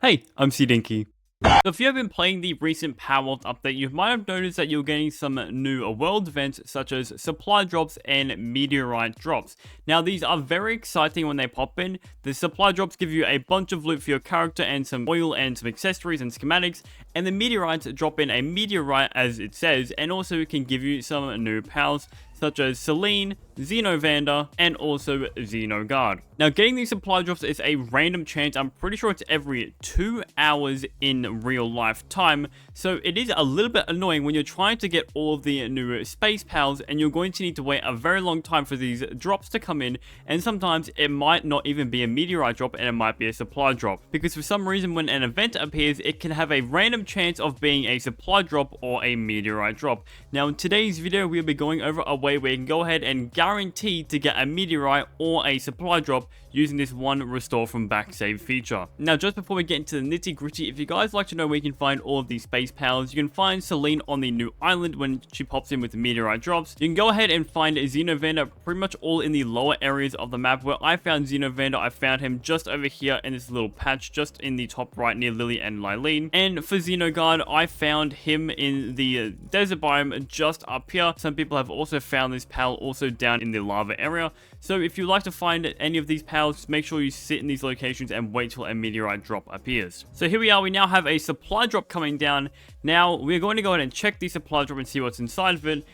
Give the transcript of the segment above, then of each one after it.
Hey, I'm CDiinky. So if you have been playing the recent Palworld update, you might have noticed that you're getting some new world events such as supply drops and meteorite drops. Now these are very exciting when they pop in. The supply drops give you a bunch of loot for your character and some oil and some accessories and schematics, and the meteorites drop in a meteorite as it says, and also it can give you some new pals such as Selene, Xenovander, and also Xenoguard. Now, getting these supply drops is a random chance. I'm pretty sure it's every 2 hours in real life time, so it is a little bit annoying when you're trying to get all of the new space pals, and you're going to need to wait a very long time for these drops to come in, and sometimes it might not even be a meteorite drop, and it might be a supply drop, because for some reason when an event appears, it can have a random chance of being a supply drop or a meteorite drop. Now, in today's video, we'll be going over a way where you can go ahead and guarantee to get a meteorite or a supply drop using this one restore from back save feature. Now, just before we get into the nitty gritty, if you guys like to know where you can find all of these space pals, you can find Selene on the new island when she pops in with the meteorite drops. You can go ahead and find Xenovander pretty much all in the lower areas of the map. Where I found Xenovander, I found him just over here in this little patch just in the top right near Lily and Lylene. And for Xenoguard, I found him in the desert biome just up here. Some people have also found this pal also down in the lava area. So if you like to find any of these pals, make sure you sit in these locations and wait till a meteorite drop appears. So here we are, we now have a supply drop coming down. Now we're going to go ahead and check the supply drop and see what's inside of it.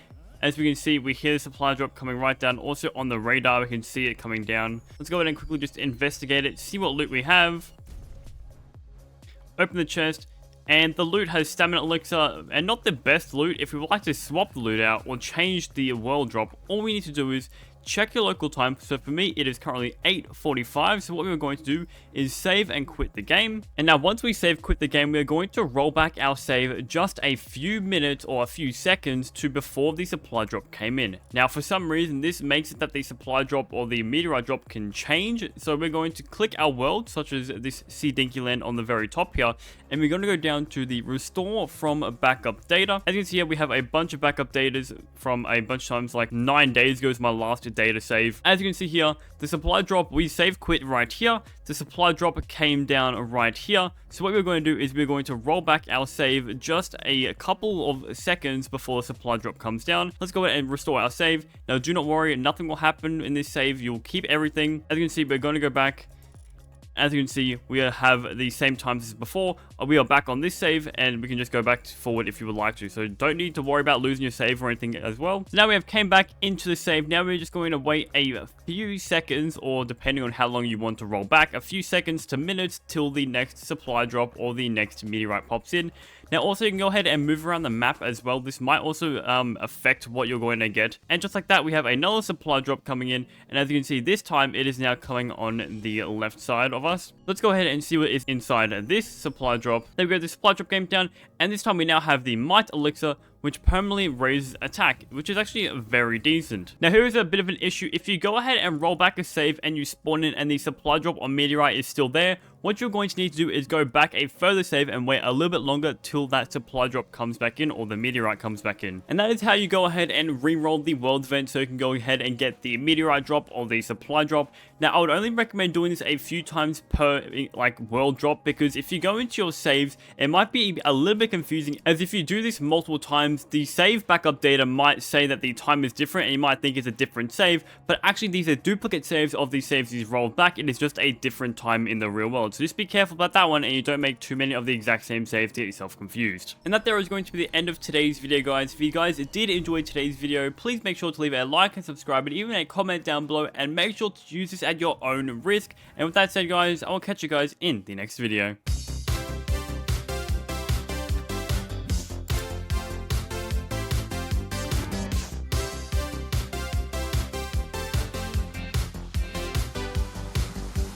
As we can see, we hear the supply drop coming right down. Also on the radar, we can see it coming down. Let's go ahead and quickly just investigate it, see what loot we have. Open the chest. And the loot has stamina elixir, and not the best loot. If we would like to swap the loot out or change the world drop, all we need to do is check your local time. So for me, it is currently 8:45. So what we're going to do is save and quit the game. And now once we save, quit the game, we're going to roll back our save just a few minutes or a few seconds to before the supply drop came in. Now for some reason, this makes it that the supply drop or the meteorite drop can change. So we're going to click our world, such as this CDiinky land on the very top here. And we're going to go down to the restore from backup data. As you can see here, we have a bunch of backup datas from a bunch of times, like 9 days ago is my last data save. As you can see here, the supply drop, we save quit right here. The supply drop came down right here. So what we're going to do is we're going to roll back our save just a couple of seconds before the supply drop comes down. Let's go ahead and restore our save. Now do not worry, nothing will happen in this save. You'll keep everything. As you can see, we're going to go back. As you can see, we have the same times as before. We are back on this save, and we can just go back forward if you would like to. So don't need to worry about losing your save or anything as well. So now we have came back into the save. Now we're just going to wait a few seconds, or depending on how long you want to roll back, a few seconds to minutes till the next supply drop or the next meteorite pops in. Now also you can go ahead and move around the map as well. This might also affect what you're going to get. And just like that, we have another supply drop coming in. And as you can see, this time it is now coming on the left side of us. Let's go ahead and see what is inside this supply drop. There we go, the supply drop came down. And this time we now have the Might Elixir, which permanently raises attack, which is actually very decent. Now here is a bit of an issue. If you go ahead and roll back a save and you spawn in and the supply drop or meteorite is still there, what you're going to need to do is go back a further save and wait a little bit longer till that supply drop comes back in or the meteorite comes back in. And that is how you go ahead and re-roll the world event, so you can go ahead and get the meteorite drop or the supply drop. Now I would only recommend doing this a few times per world drop, because if you go into your saves, it might be a little bit confusing, as if you do this multiple times, the save backup data might say that the time is different and you might think it's a different save, but actually these are duplicate saves of these saves you've rolled back. It is just a different time in the real world. So just be careful about that one, and you don't make too many of the exact same saves to get yourself confused. And that there is going to be the end of today's video, guys. If you guys did enjoy today's video, please make sure to leave a like and subscribe, and even a comment down below, and make sure to use this at your own risk. And with that said, guys, I will catch you guys in the next video.